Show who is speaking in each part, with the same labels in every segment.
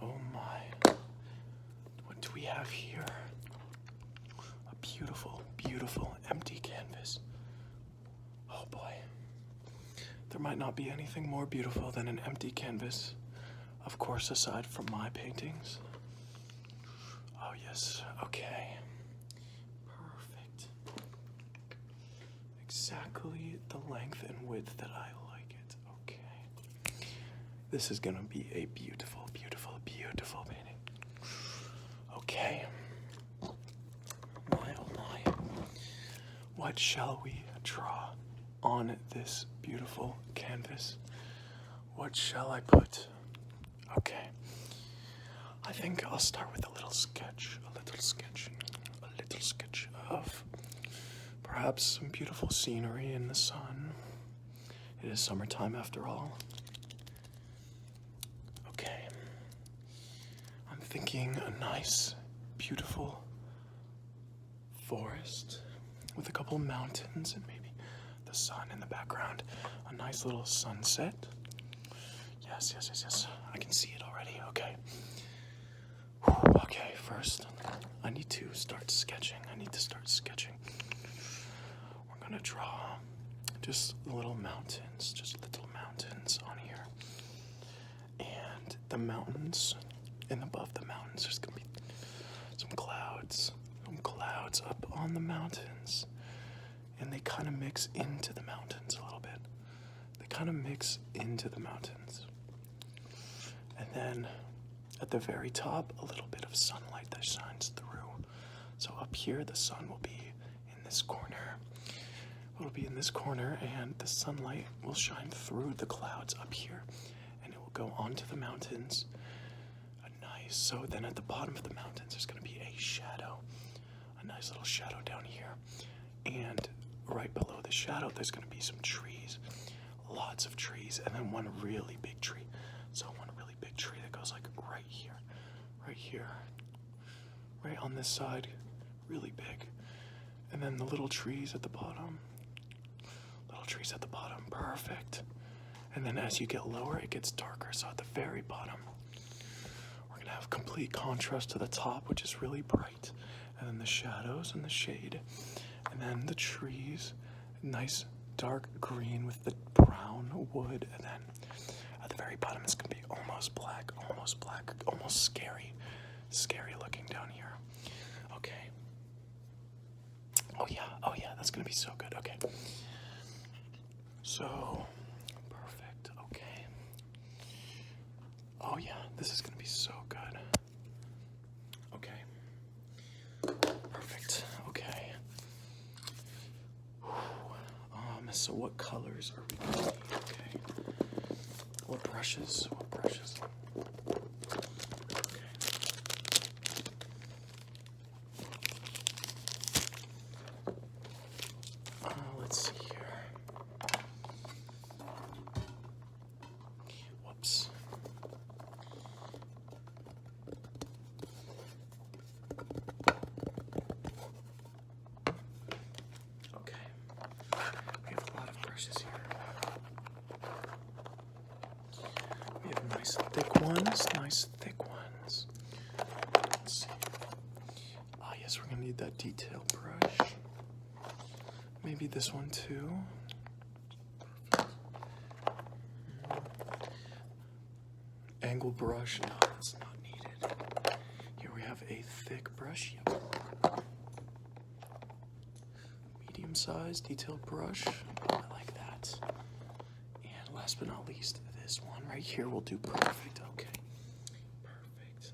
Speaker 1: oh my. What do we have here? A beautiful, beautiful empty canvas. Oh boy. There might not be anything more beautiful than an empty canvas. Of course, aside from my paintings. Oh yes, okay. Perfect. Exactly the length and width that I like it. Okay. This is gonna be a beautiful, beautiful, beautiful painting. Okay. My oh my. What shall we draw on this beautiful canvas? What shall I put? Okay. I think I'll start with a little sketch of perhaps some beautiful scenery in the sun. It is summertime after all. Okay. I'm thinking a nice, beautiful forest with a couple mountains and maybe the sun in the background. A nice little sunset. Yes. I can see it already. Okay. Okay, first, I need to start sketching. We're gonna draw just little mountains on here. And the mountains, and above the mountains, there's gonna be some clouds up on the mountains. And they kind of mix into the mountains a little bit. And then at the very top, a little bit of sunlight that shines through. So up here, the sun will be in this corner. And the sunlight will shine through the clouds up here, and it will go onto the mountains. Nice. So then at the bottom of the mountains, there's going to be a shadow, a nice little shadow down here. And right below the shadow, there's going to be some trees, lots of trees, and then one really big tree. So one really big tree that goes like right here, right on this side, really big. And then the little trees at the bottom, perfect. And then as you get lower, it gets darker. So at the very bottom, we're gonna have complete contrast to the top, which is really bright. And then the shadows and the shade. And then the trees, nice dark green with the brown wood. And then at the very bottom, it's gonna be almost black, almost scary looking down here. Okay. Oh yeah, that's gonna be so good. Okay. So, perfect. Okay. Oh yeah, this is gonna be so good. Okay. Perfect. Okay. So what colors are we gonna need? Okay. What brushes? Okay. Let's see here. Whoops. Okay. We have a lot of brushes here. We have nice thick ones. Let's see. Yes, we're gonna need that detail brush. Maybe this one too. Perfect. Angle brush, no, that's not needed. Here we have a thick brush. Yep. Medium size detail brush. I like that. And last but not least, this one right here will do perfect. Okay. Perfect.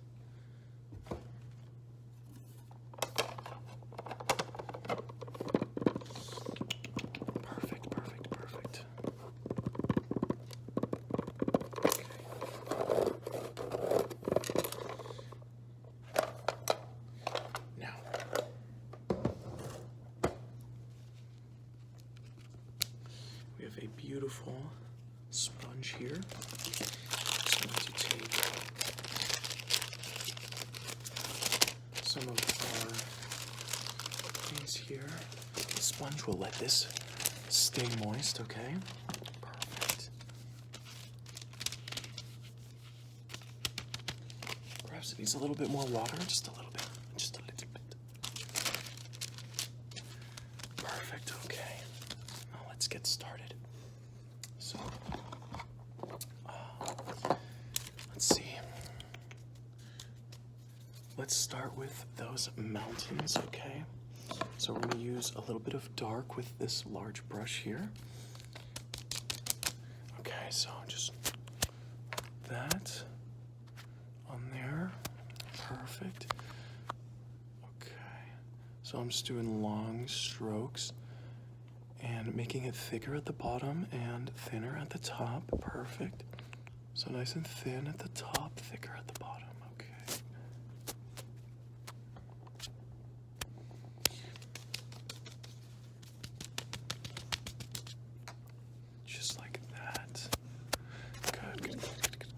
Speaker 1: A beautiful sponge here. So I'm going to take some of our things here. The sponge will let this stay moist, okay? Perfect. Perhaps it needs a little bit more water, just a little bit, just a little bit. Perfect, okay. Now let's get started. So, let's see. Let's start with those mountains, okay? So we're going to use a little bit of dark with this large brush here. Okay, so just that on there. Perfect. Okay, so I'm just doing long strokes and making it thicker at the bottom and thinner at the top. Perfect. So nice and thin at the top, thicker at the bottom. Okay. Just like that. Good, good,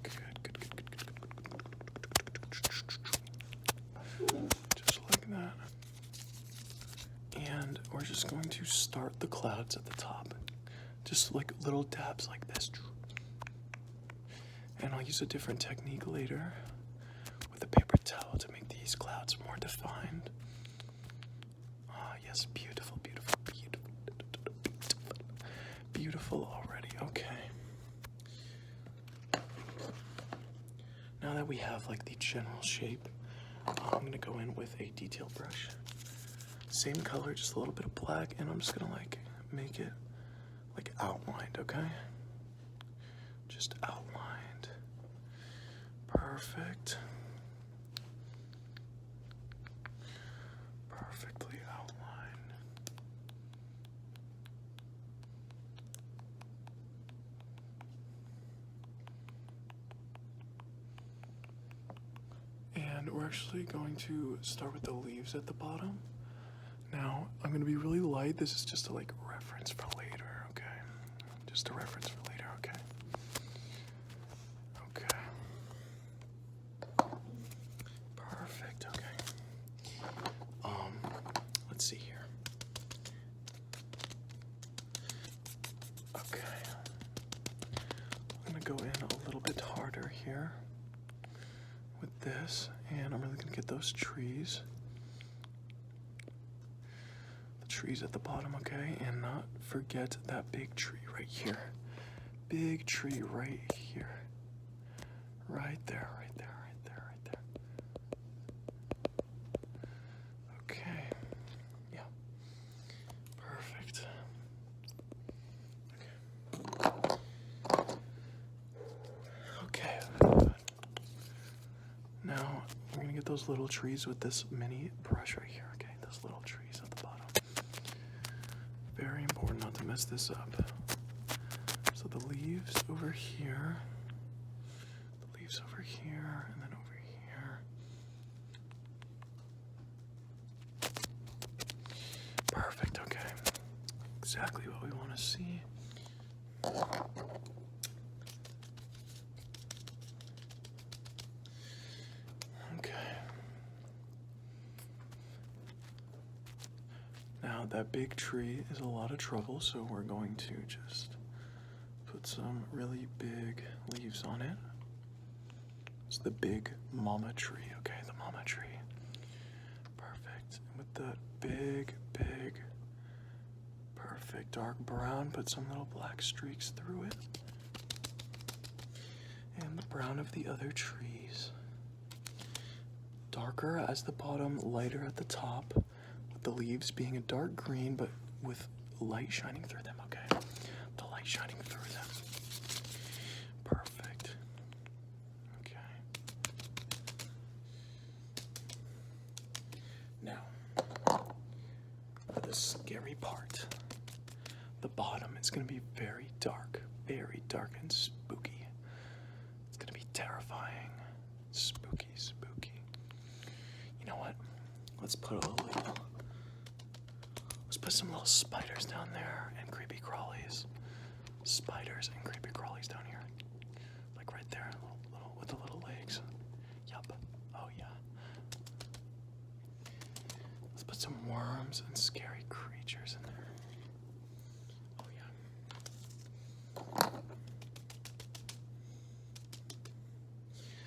Speaker 1: good, good. Just like that. And we're just going to start the clouds at the top. Just like little dabs like this. And I'll use a different technique later with a paper towel to make these clouds more defined. Ah, yes, beautiful, beautiful, beautiful, beautiful. Beautiful already, okay. Now that we have like the general shape, I'm gonna go in with a detail brush. Same color, just a little bit of black, and I'm just gonna like make it like outlined, okay? Just outlined. Perfect. Perfectly outlined. And we're actually going to start with the leaves at the bottom. Now, I'm going to be really light. This is just a like reference for later, okay? Just a reference for later, okay? Okay. Perfect, okay. Let's see here. Okay. I'm going to go in a little bit harder here with this, and I'm really going to get those trees. Trees at the bottom, okay? And not forget that big tree right here. Big tree right here. Right there, right there, right there, right there. Okay. Yeah. Perfect. Okay. Okay. Now, we're gonna get those little trees with this mini brush right here, okay? Those little trees at the bottom. Very important not to mess this up. So the leaves over here, the leaves over here, and then over here. Perfect, okay. Exactly what we want to see. Okay. Now that big tree is a lot of trouble, so we're going to just put some really big leaves on it. It's the big mama tree, okay, the mama tree. Perfect. And with the big, perfect dark brown, put some little black streaks through it. And the brown of the other trees. Darker as the bottom, lighter at the top. The leaves being a dark green, but with light shining through them, okay? The light shining through them. Perfect. Okay. Now, for the scary part, the bottom is going to be very dark and spooky. It's going to be terrifying. Spooky, spooky. You know what? Let's put a little... Let's put some little spiders down there and creepy crawlies. Spiders and creepy crawlies down here. Like right there, little with the little legs. Yup. Oh yeah. Let's put some worms and scary creatures in there. Oh yeah.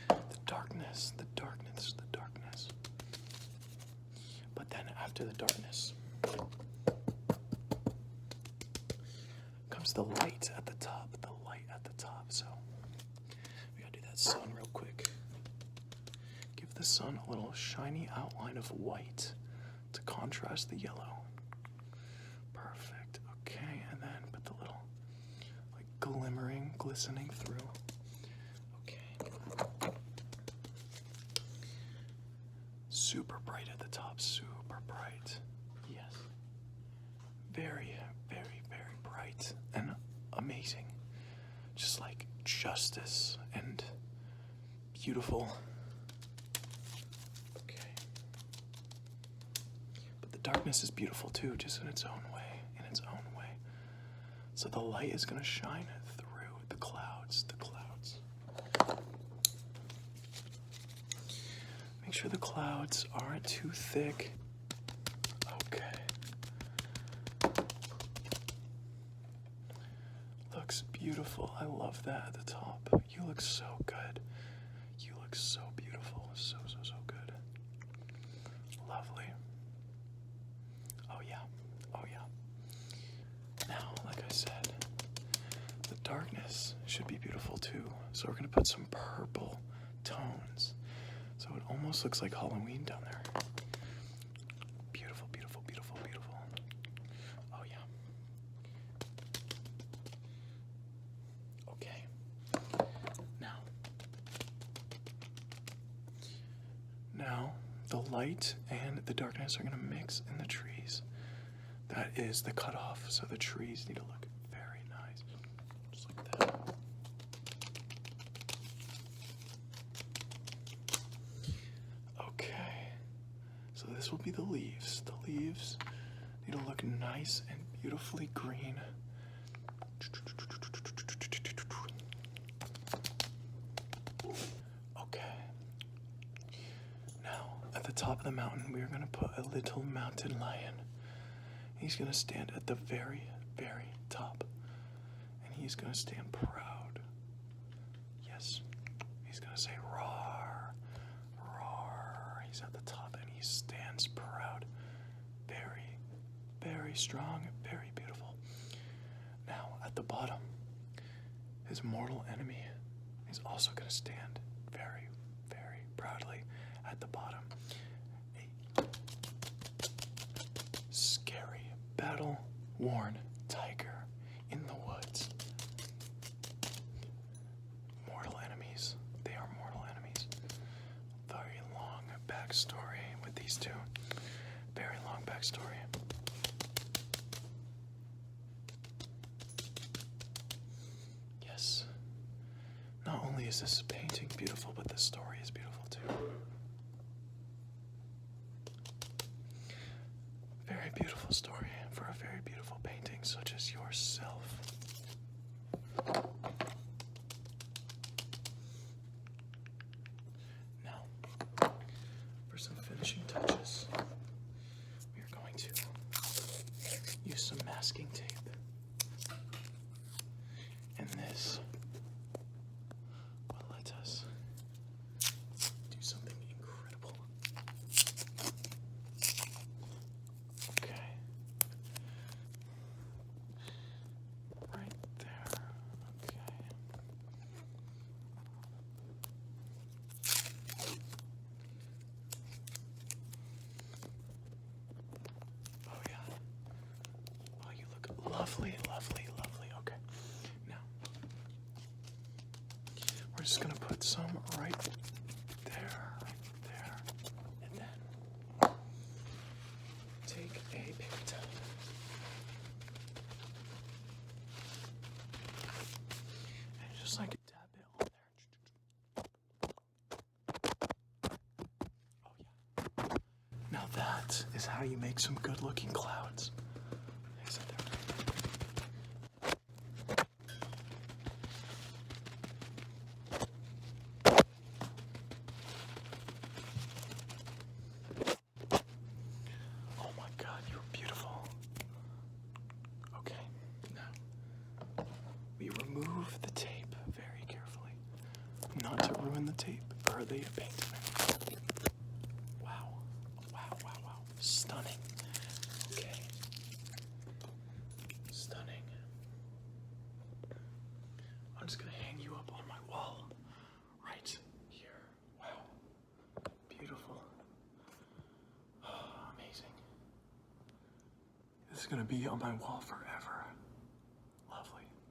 Speaker 1: The darkness after the darkness comes the light at the top. The light at the top. So we gotta do that sun real quick. Give the sun a little shiny outline of white to contrast the yellow. Perfect. Okay, and then put the little like glistening through. Okay. Super bright at the top, super bright. Yes. Very, very, very bright and amazing. Just like justice and beautiful. Okay. But the darkness is beautiful too, just in its own way, So the light is going to shine through the clouds, Make sure the clouds aren't too thick. Okay. Looks beautiful. I love that at the top. You look so good. You look so beautiful. So good. Lovely. Oh yeah. Now, like I said, the darkness should be beautiful too. So we're going to put some purple tones. So it almost looks like Halloween down there. Beautiful, beautiful, beautiful, beautiful. Oh yeah. Okay. Now the light and the darkness are going to mix in the trees. That is the cutoff, so the trees need to look very nice. Just like that. Okay. So this will be the leaves. The leaves need to look nice and beautifully green. Okay. Now, at the top of the mountain, we are going to put a little mountain lion. He's going to stand at the very, very top. And he's going to stand proud. Yes. He's going to say, roar, roar. He's at the top and he stands proud. Very, very strong, very beautiful. Now, at the bottom, his mortal enemy is also going to stand very, very proudly at the bottom. Battle-worn tiger in the woods. Mortal enemies. They are mortal enemies. Very long backstory with these two. Very long backstory. Yes. Not only is this painting beautiful, but the story is beautiful too. Very beautiful story for a very beautiful painting such as yourself. Now, for some finishing touches, we are going to use some masking tape. And this will let us do something incredible. Okay. Right there. Okay. Oh yeah. Oh, you look lovely, lovely, lovely. Okay. Now, we're just gonna put some right there, and then take a paper towel. And just like dab it on there. Oh yeah. Now that is how you make some good-looking clouds. Is it there? Oh my God, you're beautiful. Okay, now we remove the tape very carefully, not to ruin the tape or the paint. Wow, wow, wow, wow, stunning. I'm just gonna hang you up on my wall right here. Wow. Beautiful. Oh, amazing. This is gonna be on my wall forever.